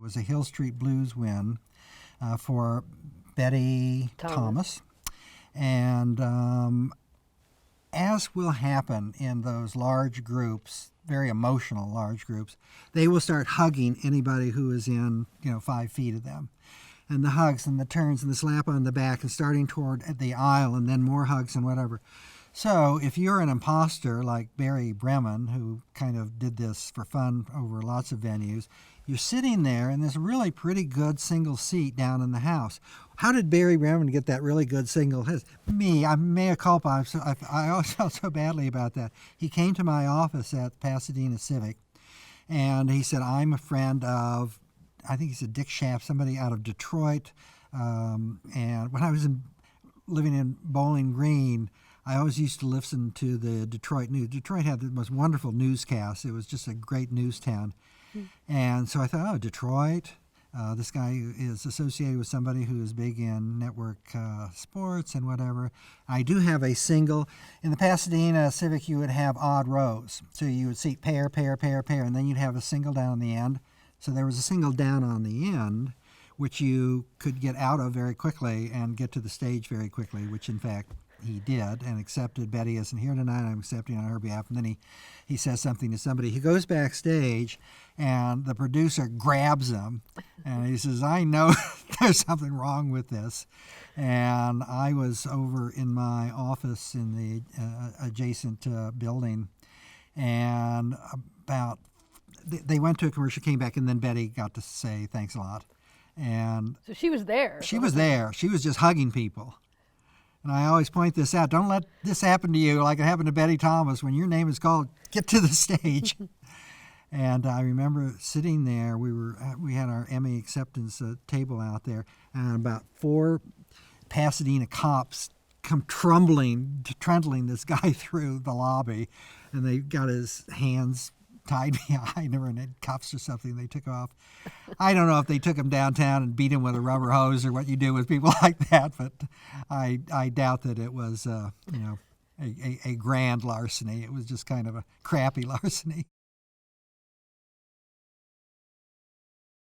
was a Hill Street Blues win for Betty Thomas. And as will happen in those large groups, very emotional large groups, they will start hugging anybody who is in 5 feet of them. And the hugs and the turns and the slap on the back and starting toward the aisle and then more hugs and whatever. So if you're an imposter like Barry Bremen, who kind of did this for fun over lots of venues, you're sitting there in this really pretty good single seat down in the house. How did Barry Bremen get that really good single? Me, I'm mea culpa. I always felt so badly about that. He came to my office at Pasadena Civic, and he said, I'm a friend of, I think he said Dick Schaff, somebody out of Detroit. And when I was living in Bowling Green, I always used to listen to the Detroit news. Detroit had the most wonderful newscasts. It was just a great news town. And so I thought, Detroit, this guy is associated with somebody who is big in network sports and whatever. I do have a single. In the Pasadena Civic, you would have odd rows. So you would see pair, and then you'd have a single down the end. So there was a single down on the end, which you could get out of very quickly and get to the stage very quickly, which in fact he did and accepted. Betty isn't here tonight. I'm accepting on her behalf. And then he says something to somebody. He goes backstage, and the producer grabs him, and he says, I know there's something wrong with this. And I was over in my office in the adjacent building, and they went to a commercial, came back, and then Betty got to say thanks a lot. And so she was there. She was there. She was just hugging people. And I always point this out. Don't let this happen to you like it happened to Betty Thomas. When your name is called, get to the stage. And I remember sitting there. We had our Emmy acceptance table out there, and about 4 Pasadena cops come trundling this guy through the lobby, and they got his hands tied behind her and had cuffs or something they took off. I don't know if they took him downtown and beat him with a rubber hose or what you do with people like that, but I doubt that it was a grand larceny. It was just kind of a crappy larceny.